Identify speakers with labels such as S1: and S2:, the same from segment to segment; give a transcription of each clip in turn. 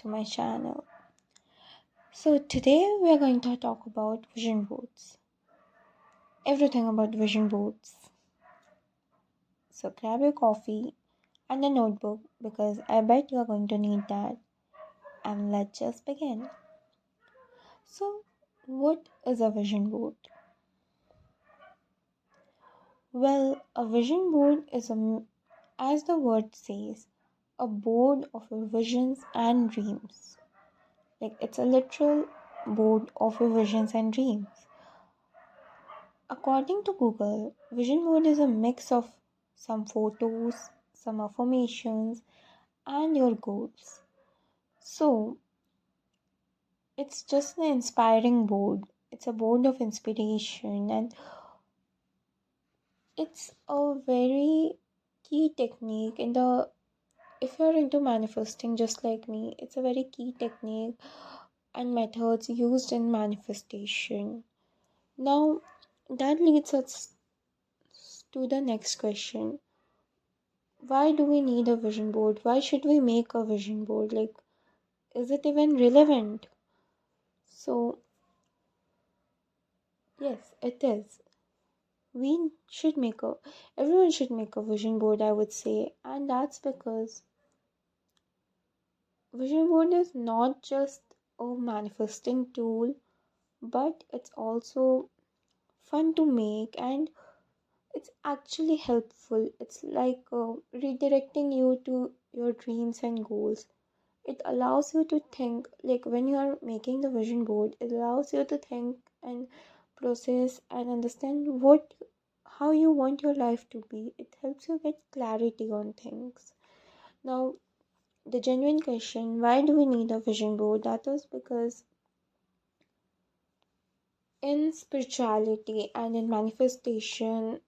S1: to my channel. So today we are going to talk about vision boards. Everything about vision boards. So grab your coffee and a notebook because I bet you are going to need that. And let's just begin. So what is a vision board? Well, a vision board is as the word says, a board of your visions and dreams. Like it's a literal board of your visions and dreams. According to Google, vision board is a mix of some photos, some affirmations, and your goals. So it's just an inspiring board. It's a board of inspiration, and it's a very key technique in the if you're into manifesting just like me, it's a very key technique and methods used in manifestation. Now, that leads us to the next question. Why do we need a vision board? Why should we make a vision board? Like, is it even relevant? So, yes, it is. We should make a, everyone should make a vision board, I would say. And that's because vision board is not just a manifesting tool, but it's also fun to make and it's actually helpful. It's like redirecting you to your dreams and goals. It allows you to think, like when you are making the vision board, it allows you to think and process and understand how you want your life to be. It helps you get clarity on things. Now, the genuine question, why do we need a vision board? That is because in spirituality and in manifestation,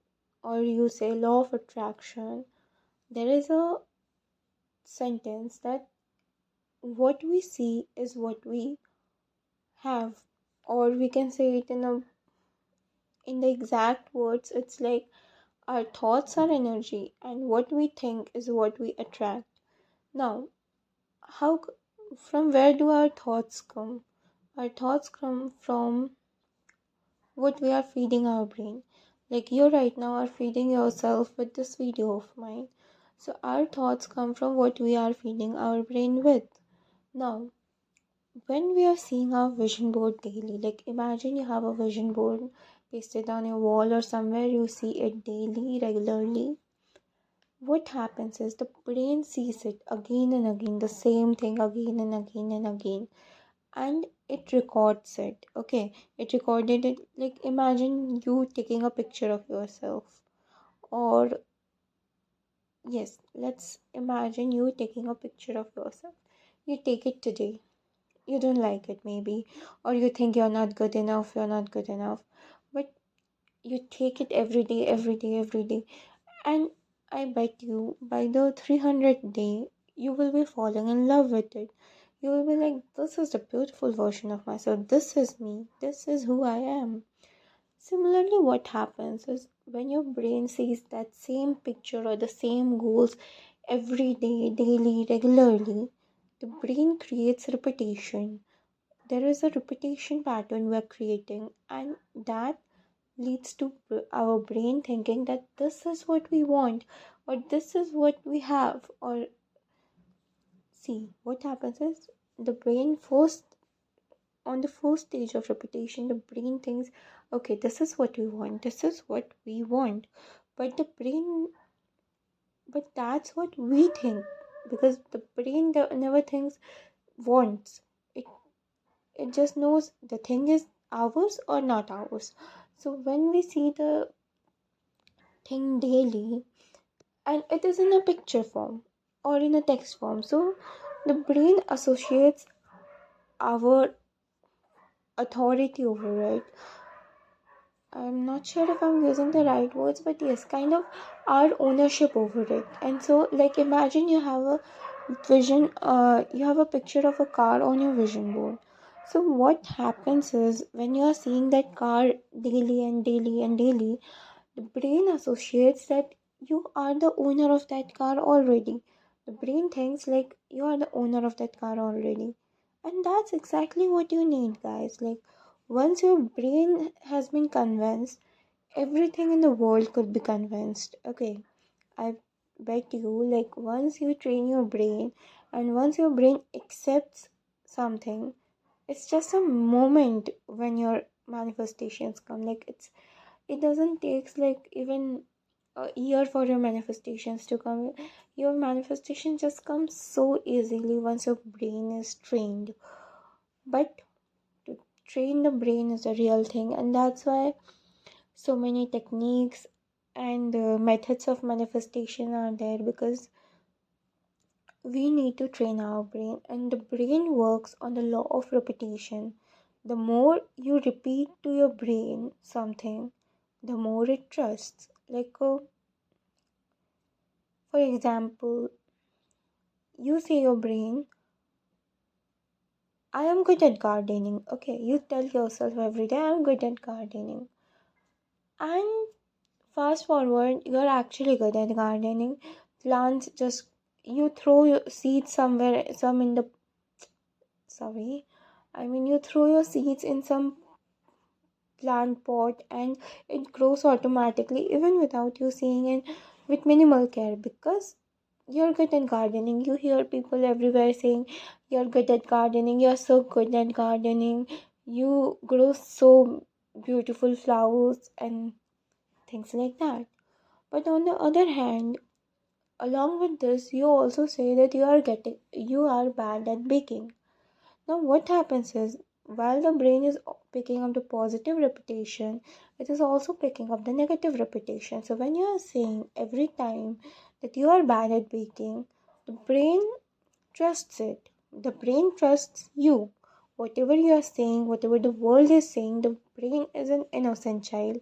S1: or you say law of attraction, there is a sentence that what we see is what we have, or we can say it in the exact words, it's like our thoughts are energy and what we think is what we attract. Now, from where do our thoughts come? Our thoughts come from what we are feeding our brain. Like you right now are feeding yourself with this video of mine. So our thoughts come from what we are feeding our brain with. Now, when we are seeing our vision board daily, like imagine you have a vision board pasted on your wall or somewhere you see it daily, regularly. What happens is the brain sees it again and again, the same thing again and again and again, and it records it. Okay, it recorded it. Like imagine you taking a picture of yourself, or yes, let's imagine you taking a picture of yourself. You take it today, you don't like it maybe, or you think you're not good enough, but you take it every day, every day, every day, and I bet you by the 300th day you will be falling in love with it. You will be like, this is the beautiful version of myself, this is me, this is who I am. Similarly, what happens is when your brain sees that same picture or the same goals every day, daily, regularly, the brain creates repetition. There is a repetition pattern we're creating, and that leads to our brain thinking that this is what we want, or this is what we have. Or see, what happens is the brain first, on the first stage of repetition, the brain thinks, okay, this is what we want, this is what we want. But the brain, but that's what we think, because the brain never thinks wants. It just knows the thing is ours or not ours. So when we see the thing daily and it is in a picture form or in a text form, so the brain associates our authority over it. I'm not sure if I'm using the right words, but yes, kind of our ownership over it. And so, like, imagine you have a you have a picture of a car on your vision board. So, what happens is when you are seeing that car daily and daily and daily, the brain associates that you are the owner of that car already. The brain thinks like you are the owner of that car already. And that's exactly what you need, guys. Like, once your brain has been convinced, everything in the world could be convinced. Okay, I bet you, like, once you train your brain and once your brain accepts something, it's just a moment when your manifestations come. Like, it doesn't take like even a year for your manifestations to come. Your manifestation just comes so easily once your brain is trained. But to train the brain is a real thing, and that's why so many techniques and methods of manifestation are there, because we need to train our brain, and the brain works on the law of repetition. The more you repeat to your brain something, the more it trusts. Like, for example, you say your brain, I am good at gardening. Okay, you tell yourself every day, I am good at gardening. And fast forward, you're actually good at gardening. Plants just, you throw your seeds somewhere, some in the, sorry, I mean, you throw your seeds in some plant pot and it grows automatically, even without you seeing it, with minimal care, because you're good at gardening. You hear people everywhere saying, you're good at gardening, you're so good at gardening, you grow so beautiful flowers and things like that. But on the other hand, along with this, you also say that you are bad at baking. Now, what happens is, while the brain is picking up the positive repetition, it is also picking up the negative repetition. So, when you are saying every time that you are bad at baking, the brain trusts it. The brain trusts you. Whatever you are saying, whatever the world is saying, the brain is an innocent child.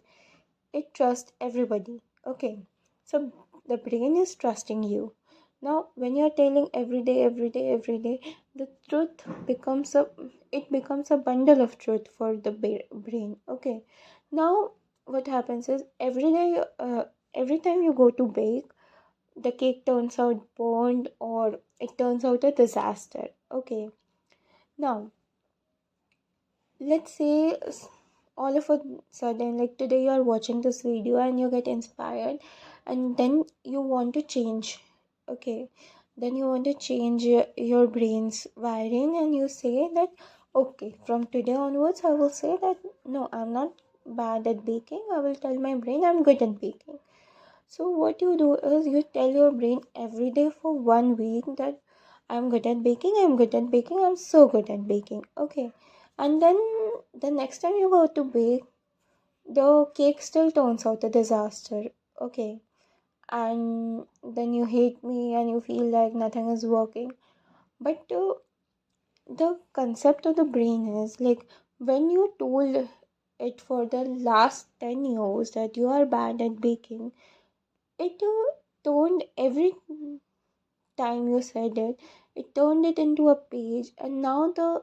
S1: It trusts everybody. Okay, so the brain is trusting you. Now when you're telling every day, every day, every day, the truth becomes a, it becomes a bundle of truth for the brain. Okay, now what happens is, every time you go to bake, the cake turns out burned or it turns out a disaster. Okay, now let's say all of a sudden, like today you are watching this video and you get inspired, and then you want to change. Okay, then you want to change your brain's wiring, and you say that, okay, from today onwards I will say that, no, I'm not bad at baking. I will tell my brain I'm good at baking. So what you do is, you tell your brain every day for 1 week that I'm good at baking, I'm good at baking, I'm so good at baking. Okay. And then the next time you go to bake, the cake still turns out a disaster. Okay. And then you hate me and you feel like nothing is working. But the concept of the brain is like, when you told it for the last 10 years that you are bad at baking, it turned every time you said it, it turned it into a page, and now the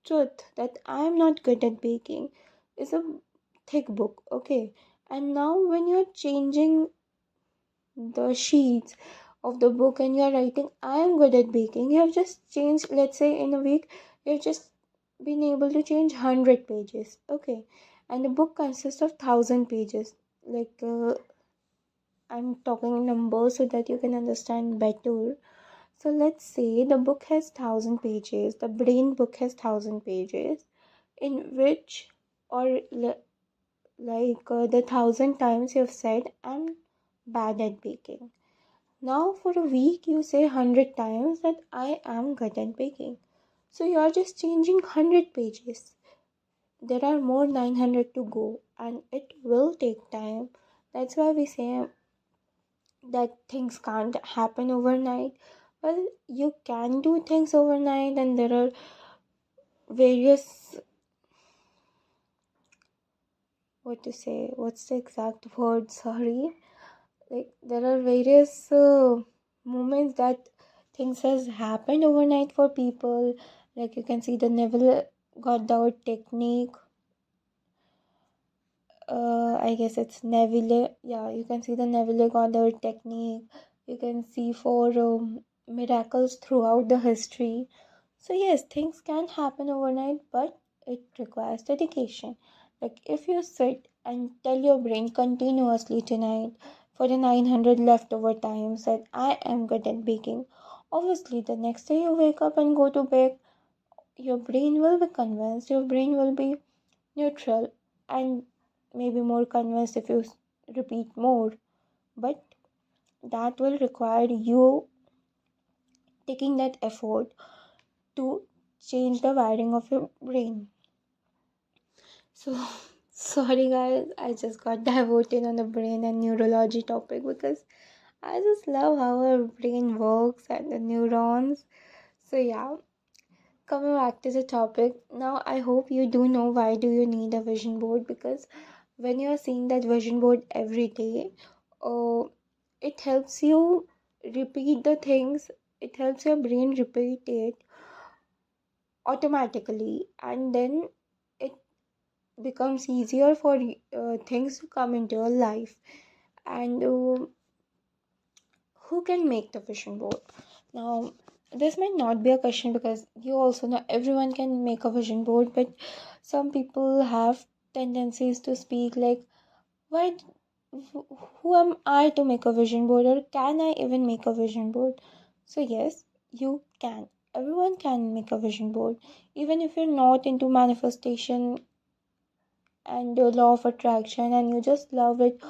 S1: truth that I am not good at baking is a thick book. Okay, and now when you're changing the sheets of the book and you're writing I am good at baking, you have just changed, let's say in a week, you've just been able to change 100 pages. Okay, and the book consists of 1,000 pages. Like, I'm talking numbers so that you can understand better. So let's say the book has 1,000 pages, the brain book has 1,000 pages, in which, or the 1,000 times you've said, I'm bad at baking. Now for a week you say 100 times that I am good at baking. So you're just changing 100 pages. There are more 900 to go, and it will take time. That's why we say that things can't happen overnight. Well, you can do things overnight, and there are various, what to say, what's the exact word, sorry, like there are various moments that things has happened overnight for people. Like, you can see the Neville Goddard technique. I guess it's Neville. Yeah, you can see the Neville Goddard technique. You can see for miracles throughout the history. So yes, things can happen overnight, but it requires dedication. Like if you sit and tell your brain continuously tonight for the 900 leftover times that I am good at baking, obviously the next day you wake up and go to bed, your brain will be convinced, your brain will be neutral, and maybe more convinced if you repeat more. But that will require you taking that effort to change the wiring of your brain. So, sorry guys, I just got diverted on the brain and neurology topic because I just love how our brain works and the neurons. So, yeah, coming back to the topic, now I hope you do know why do you need a vision board, because when you are seeing that vision board every day, uh, it helps you repeat the things, it helps your brain repeat it automatically, and then it becomes easier for things to come into your life. And who can make the vision board? Now, this might not be a question because you also know everyone can make a vision board, but some people have tendencies to speak like, why, who am I to make a vision board, or can I even make a vision board? So, yes, you can. Everyone can make a vision board. Even if you're not into manifestation and the law of attraction and you just love it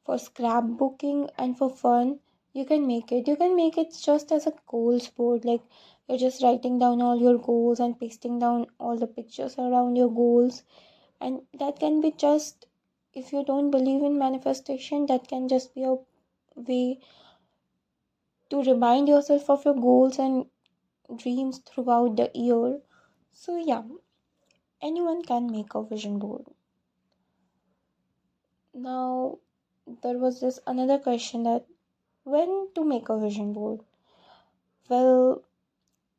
S1: for scrapbooking and for fun, you can make it. You can make it just as a goals board, like you're just writing down all your goals and pasting down all the pictures around your goals. And that can be just, if you don't believe in manifestation, that can just be a way to remind yourself of your goals and dreams throughout the year. So yeah, anyone can make a vision board. Now, there was this another question that when to make a vision board. Well,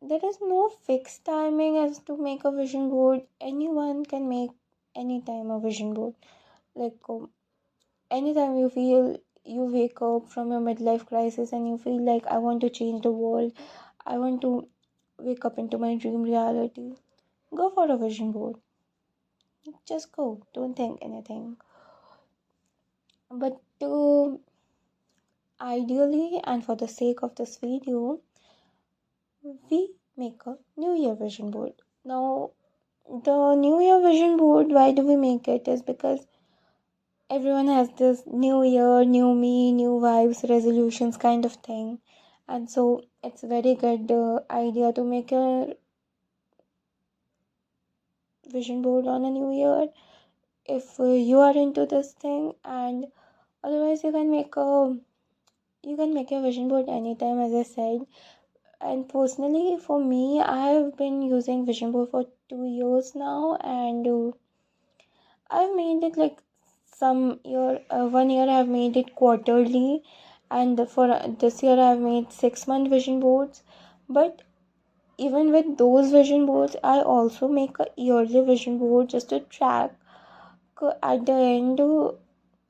S1: there is no fixed timing as to make a vision board. Anyone can make anytime a vision board. Like anytime you feel you wake up from your midlife crisis and you feel like I want to change the world, I want to wake up into my dream reality, go for a vision board. Just go. Don't think anything. But ideally, and for the sake of this video, we make a New Year vision board. Now, the New Year vision board, why do we make it? Is because everyone has this New Year, new me, new vibes, resolutions kind of thing. And so it's very good idea to make a vision board on a New Year if you are into this thing. And otherwise, you can make a vision board anytime, as I said. And personally, for me, I have been using vision board for 2 years now, and I've made it like some year, 1 year I've made it quarterly, and for this year I've made 6 month vision boards. But even with those vision boards, I also make a yearly vision board just to track at the end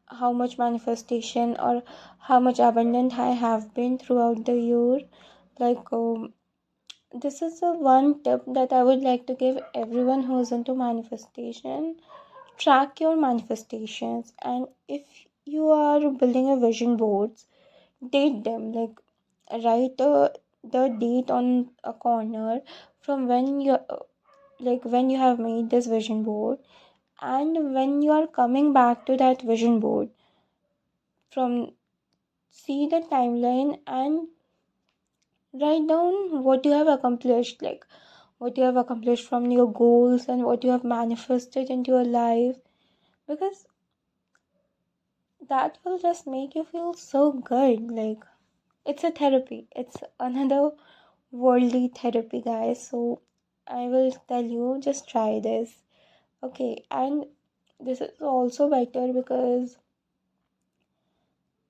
S1: how much manifestation or how much abundant I have been throughout the year. Like this is the one tip that I would like to give everyone who is into manifestation. Track your manifestations, and if you are building a vision boards, date them. Like write the date on a corner from when you when you have made this vision board, and when you are coming back to that vision board, from see the timeline and write down what you have accomplished, like what you have accomplished from your goals and what you have manifested into your life, because that will just make you feel so good. Like it's a therapy, it's another worldly therapy, guys. So I will tell you, just try this. Okay, and this is also better because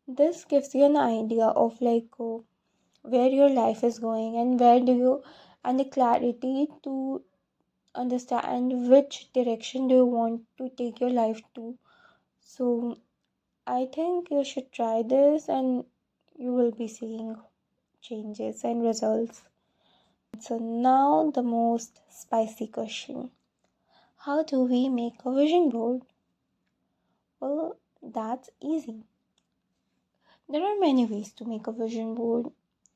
S1: this gives you an idea of where your life is going and where do you, and the clarity to understand which direction do you want to take your life to. So I think you should try this, and you will be seeing changes and results. So now the most spicy question. How do we make a vision board? Well, that's easy. There are many ways to make a vision board.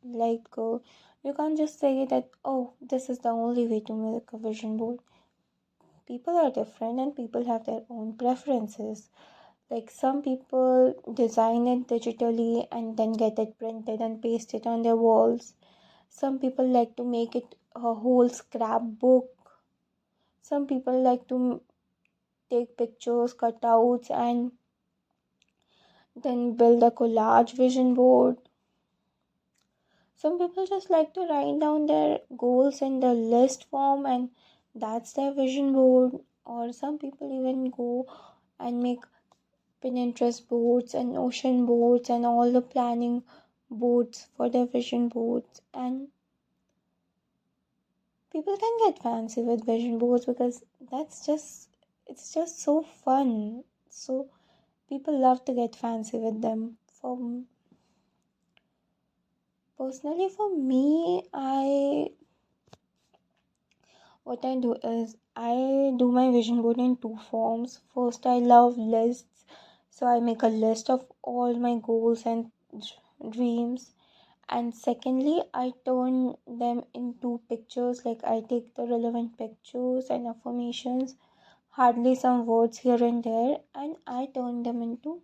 S1: Like, you can't just say that, oh, this is the only way to make a vision board. People are different and people have their own preferences. Like, some people design it digitally and then get it printed and paste it on their walls. Some people like to make it a whole scrapbook. Some people like to take pictures, cutouts, and then build a collage vision board. Some people just like to write down their goals in the list form and that's their vision board. Or some people even go and make Pinterest boards and Notion boards and all the planning boards for their vision boards. And people can get fancy with vision boards because it's just so fun. So people love to get fancy with them. Personally, for me, I what I do is I do my vision board in two forms. First, I love lists, so I make a list of all my goals and dreams. And secondly, I turn them into pictures, like I take the relevant pictures and affirmations, hardly some words here and there, and I turn them into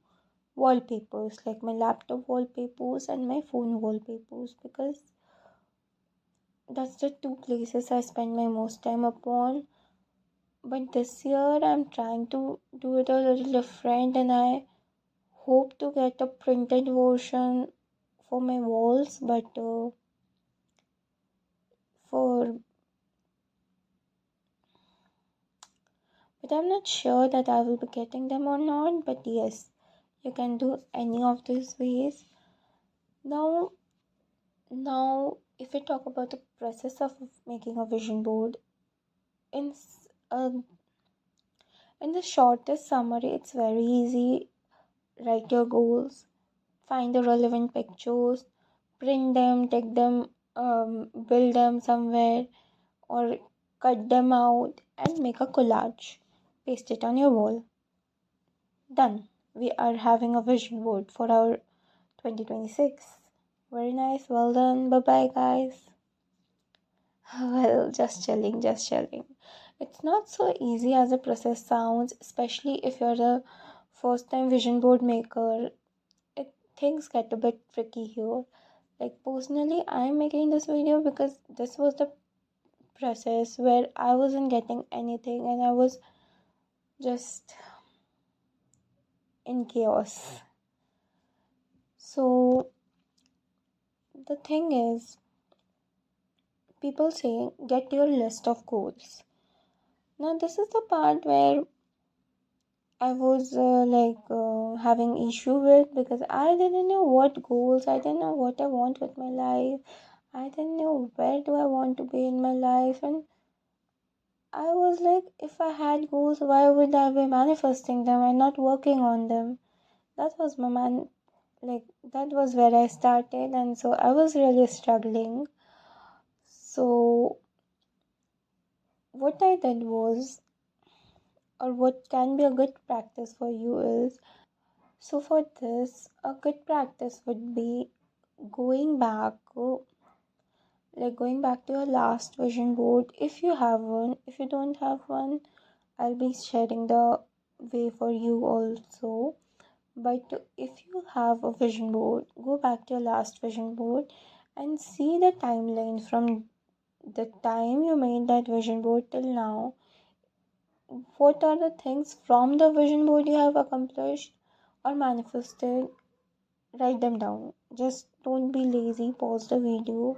S1: wallpapers, like my laptop wallpapers and my phone wallpapers, because that's the two places I spend my most time upon. But this year I'm trying to do it a little different and I hope to get a printed version for my walls, for but I'm not sure that I will be getting them or not. But yes, you can do any of these ways. Now, if we talk about the process of making a vision board, in uh, in the shortest summary, it's very easy. Write your goals, find the relevant pictures, print them, take them, build them somewhere, or cut them out and make a collage. Paste it on your wall. Done. We are having a vision board for our 2026. Very nice. Well done. Bye bye, guys. Well, just chilling, just chilling. It's not so easy as the process sounds, especially if you're a first time vision board maker. Things get a bit tricky here. Like, personally, I'm making this video because this was the process where I wasn't getting anything and I was just in chaos. So, the thing is, people say get your list of goals. Now, this is the part where I was having issue with, because I didn't know what goals, I didn't know what I want with my life, I didn't know where do I want to be in my life, and I was like, if I had goals, why would I be manifesting them and not working on them? That was my that was where I started, and so I was really struggling. So, what I did was, or what can be a good practice for you is, so for this, a good practice would be going back, going back to your last vision board if you have one. If you don't have one, I'll be sharing the way for you also. But if you have a vision board, go back to your last vision board and see the timeline from the time you made that vision board till now. What are the things from the vision board you have accomplished or manifested? Write them down. Just don't be lazy, pause the video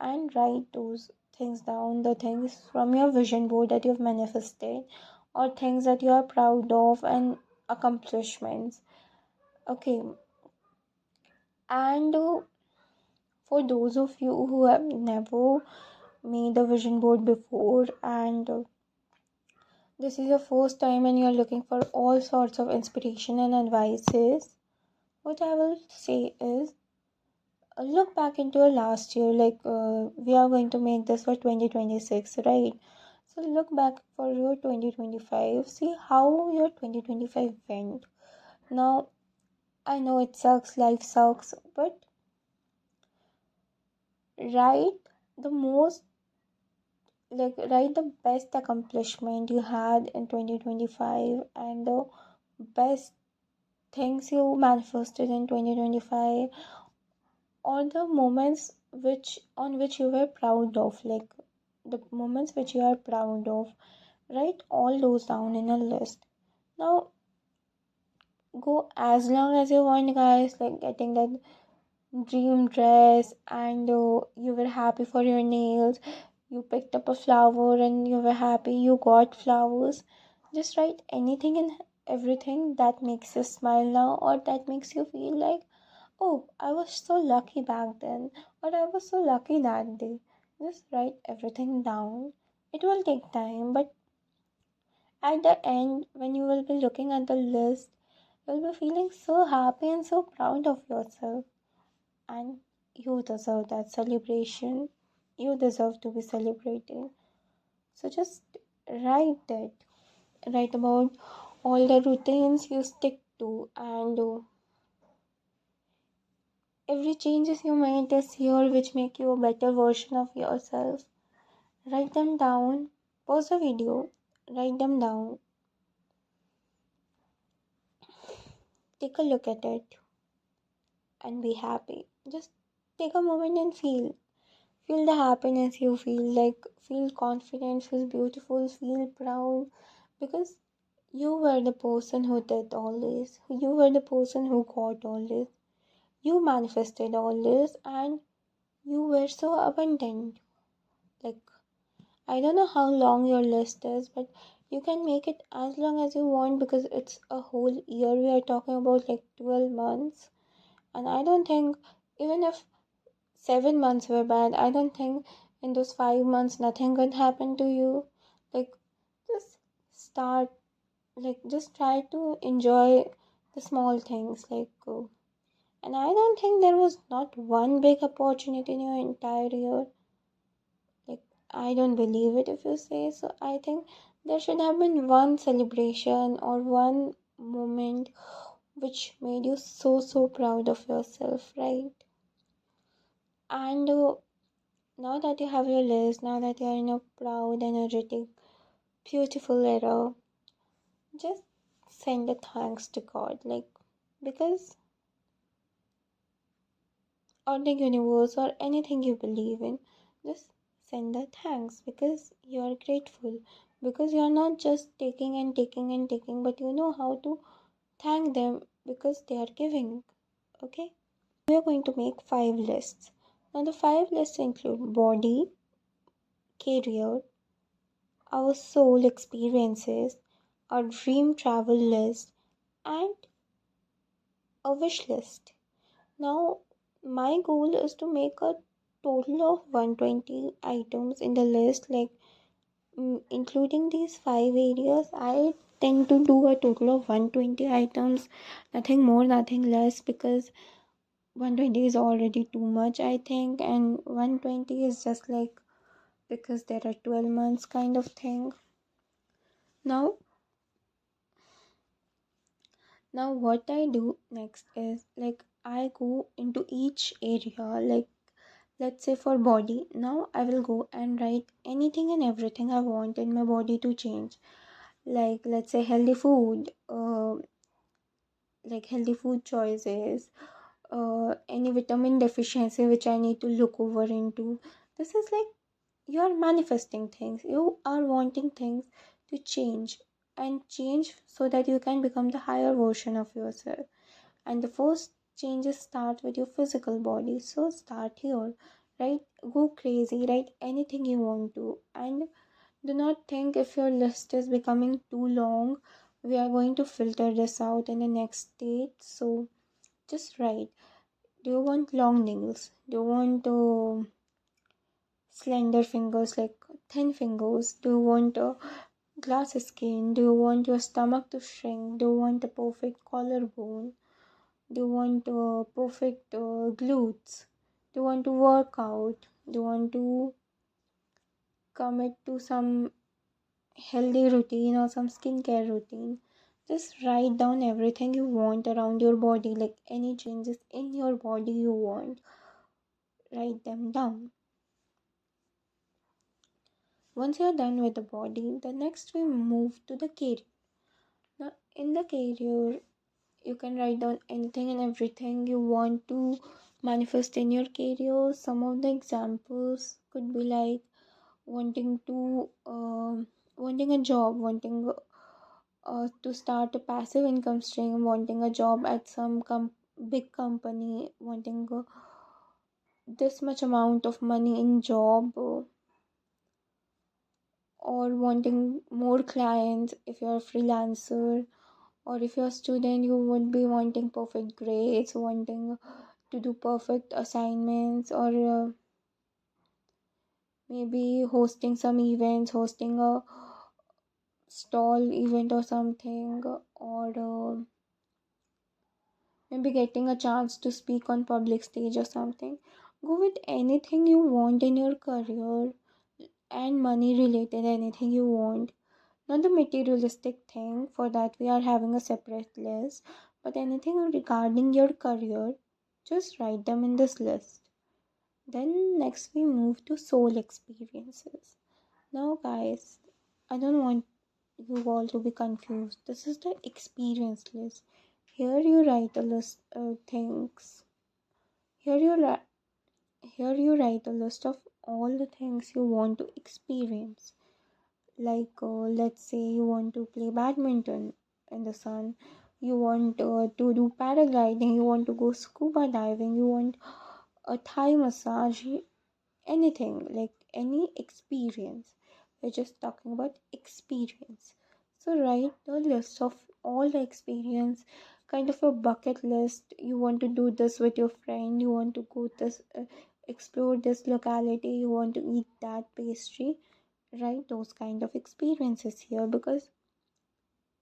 S1: and write those things down, the things from your vision board that you've manifested or things that you are proud of and accomplishments. Okay, and for those of you who have never made a vision board before and this is your first time and you're looking for all sorts of inspiration and advices, what I will say is look back into your last year, like we are going to make this for 2026, right? So look back for your 2025, see how your 2025 went. Now, I know it sucks, life sucks, but write the most, like, write the best accomplishment you had in 2025 and the best things you manifested in 2025, or the moments which on which you were proud of, like the moments which you are proud of. Write all those down in a list. Now go as long as you want, guys, like getting that dream dress, and you were happy for your nails, you picked up a flower and you were happy you got flowers. Just write anything and everything that makes you smile now, or that makes you feel like, oh, I was so lucky back then, or I was so lucky that day. Just write everything down. It will take time, but at the end, when you will be looking at the list, you'll be feeling so happy and so proud of yourself. And you deserve that celebration. You deserve to be celebrated. So just write it. Write about all the routines you stick to, and every changes you made this year which make you a better version of yourself. Write them down. Pause the video. Write them down. Take a look at it and be happy. Just take a moment and feel. Feel the happiness you feel, like feel confident, feel beautiful, feel proud, because you were the person who did all this. You were the person who got all this. You manifested all this, and you were so abundant. Like, I don't know how long your list is, but you can make it as long as you want, because it's a whole year. We are talking about like 12 months. And I don't think, even if 7 months were bad, I don't think in those 5 months nothing could happen to you. Like, just start, like, just try to enjoy the small things. Like, and I don't think there was not one big opportunity in your entire year. Like, I don't believe it if you say so. I think there should have been one celebration or one moment which made you so, so proud of yourself, right? And now that you have your list, now that you are in a proud, energetic, beautiful era, just send the thanks to God. Like, because, or the universe, or anything you believe in, just send the thanks, because you are grateful. Because you are not just taking and taking and taking, but you know how to thank them because they are giving. Okay? We are going to make 5 lists. Now, the 5 lists include body, career, our soul experiences, our dream travel list, and a wish list. Now, my goal is to make a total of 120 items in the list, like, including these 5 areas. I tend to do a total of 120 items, nothing more, nothing less, because 120 is already too much, I think, and 120 is just like, because there are 12 months kind of thing. Now, Now, what I do next is, like, I go into each area. Like, let's say for body, now I will go and write anything and everything I want in my body to change. Like, let's say healthy food, like healthy food choices, any vitamin deficiency which I need to look over into. This is like, you are manifesting things, you are wanting things to change, and change so that you can become the higher version of yourself. And the first changes start with your physical body. So start here, right? Go crazy, write anything you want to. And do not think if your list is becoming too long, we are going to filter this out in the next stage. So just write. Do you want long nails? Do you want slender fingers, like thin fingers? Do you want glass skin? Do you want your stomach to shrink? Do you want a perfect collarbone? Do you want perfect glutes? Do you want to work out? Do you want to commit to some healthy routine or some skincare routine? Just write down everything you want around your body, like any changes in your body you want. Write them down. Once you're done with the body, the next we move to the career. Now, in the career, you can write down anything and everything you want to manifest in your career. Some of the examples could be like wanting to wanting a job, wanting to start a passive income stream, wanting a job at some big company, wanting this much amount of money in job, or wanting more clients if you're a freelancer, or if you're a student you would be wanting perfect grades, wanting to do perfect assignments, or maybe hosting some events, hosting a stall event or something, or maybe getting a chance to speak on public stage or something. Go with anything you want in your career, and money related anything you want. Not the materialistic thing, for that we are having a separate list, but anything regarding your career, just write them in this list. Then next we move to soul experiences. Now guys, I don't want you all to be confused. This is the experience list. Here you write a list of things. Here you write Here you write a list of all the things you want to experience. Like let's say you want to play badminton in the sun, you want to do paragliding, you want to go scuba diving, you want a Thai massage, anything, like any experience. We're just talking about experience. So write the list of all the experience, kind of a bucket list. You want to do this with your friend, you want to go this explore this locality, you want to eat that pastry. Write those kind of experiences here, because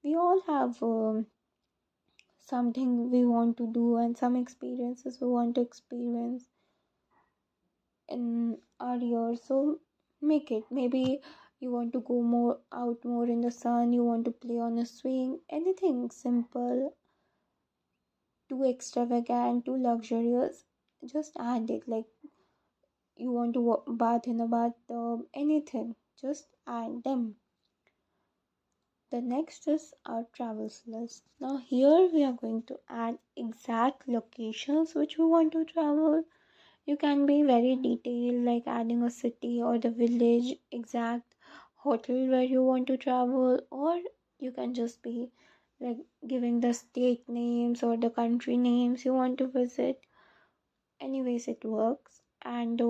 S1: we all have something we want to do and some experiences we want to experience in our year. So make it. Maybe you want to go more out more in the sun, you want to play on a swing, anything simple, too extravagant, too luxurious, just add it. Like you want to bath in a bathtub, anything, just add them. The next is our travels list. Now here we are going to add exact locations which we want to travel. You can be very detailed, like adding a city or the village, exact hotel where you want to travel, or you can just be like giving the state names or the country names you want to visit. Anyways, it works. And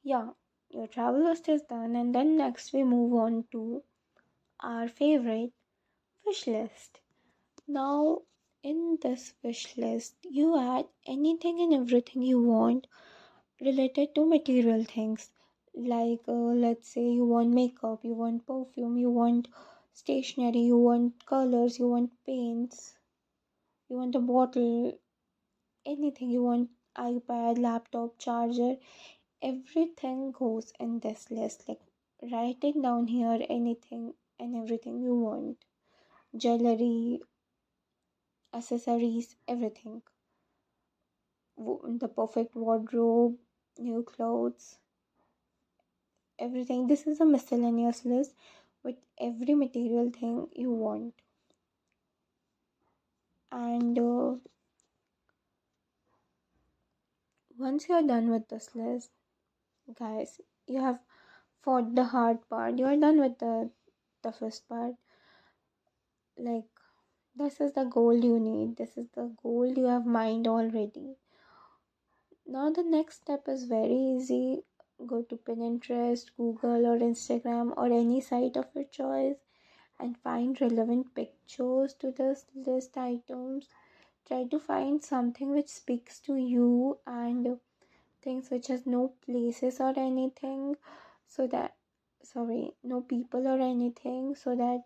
S1: yeah, your travel list is done, and then next we move on to our favorite wish list. Now, in this wish list, you add anything and everything you want related to material things. Like, let's say you want makeup, you want perfume, you want stationery, you want colors, you want paints, you want a bottle, anything you want, iPad, laptop, charger, everything goes in this list. Like, writing down here anything and everything you want, jewelry, accessories, everything. The perfect wardrobe, new clothes, everything. This is a miscellaneous list with every material thing you want. And once you're done with this list, guys, you have fought the hard part. You are done with the toughest part. Like, this is the goal you need. This is the goal you have mind already. Now the next step is very easy. Go to Pinterest, Google, or Instagram, or any site of your choice, and find relevant pictures to this list items. Try to find something which speaks to you, and things which has no places or anything, so that, sorry, no people or anything, so that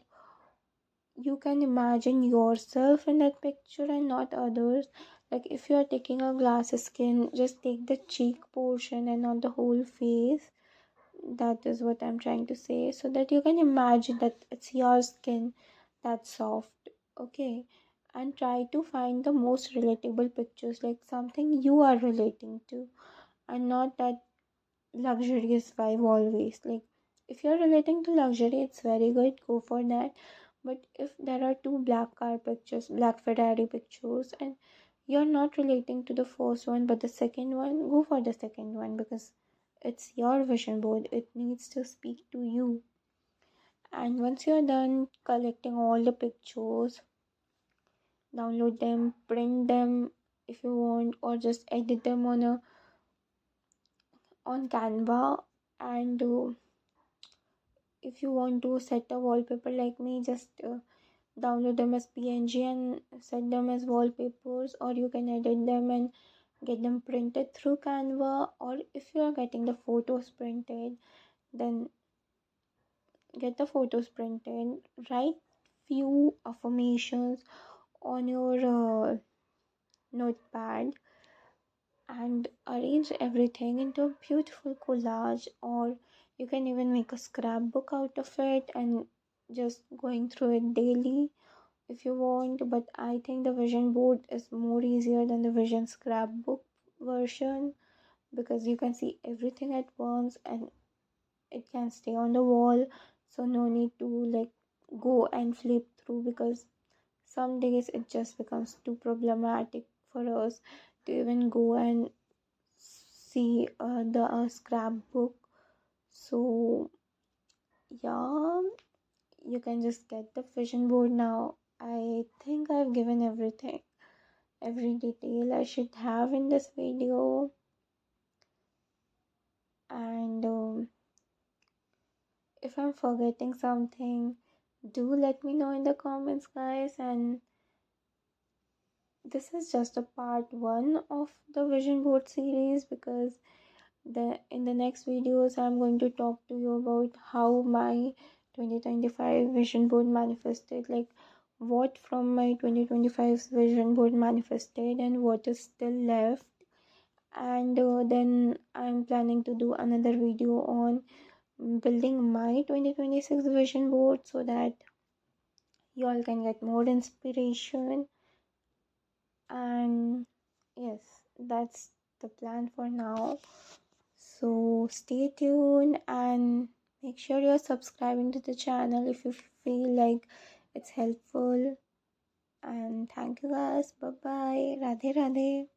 S1: you can imagine yourself in that picture and not others. Like if you are taking a glass skin, just take the cheek portion and not the whole face. That is what I'm trying to say, so that you can imagine that it's your skin that's soft. Okay, and try to find the most relatable pictures, like something you are relating to, and not that luxurious vibe always. Like if you're relating to luxury, it's very good, go for that. But if there are two black car pictures, black Ferrari pictures, and you're not relating to the first one but the second one, go for the second one, because it's your vision board, it needs to speak to you. And once you're done collecting all the pictures, download them, print them if you want, or just edit them on Canva. And if you want to set a wallpaper like me, just download them as png and set them as wallpapers, or you can edit them and get them printed through Canva. Or if you are getting the photos printed, then get the photos printed, write few affirmations on your notepad, and arrange everything into a beautiful collage. Or you can even make a scrapbook out of it and just going through it daily if you want. But I think the vision board is more easier than the vision scrapbook version, because you can see everything at once and it can stay on the wall. So no need to like go and flip through, because some days it just becomes too problematic for us to even go and see the scrapbook. So yeah, you can just get the vision board now. I think I've given everything, every detail I should have in this video. And if I'm forgetting something, do let me know in the comments, guys. And this is just a part one of the vision board series, because in the next videos I'm going to talk to you about how my 2025 vision board manifested, like what from my 2025's vision board manifested and what is still left. And then I'm planning to do another video on building my 2026 vision board, so that you all can get more inspiration. And yes, that's the plan for now. So stay tuned and make sure you're subscribing to the channel if you feel like it's helpful. And thank you guys. Bye bye. Radhe Radhe.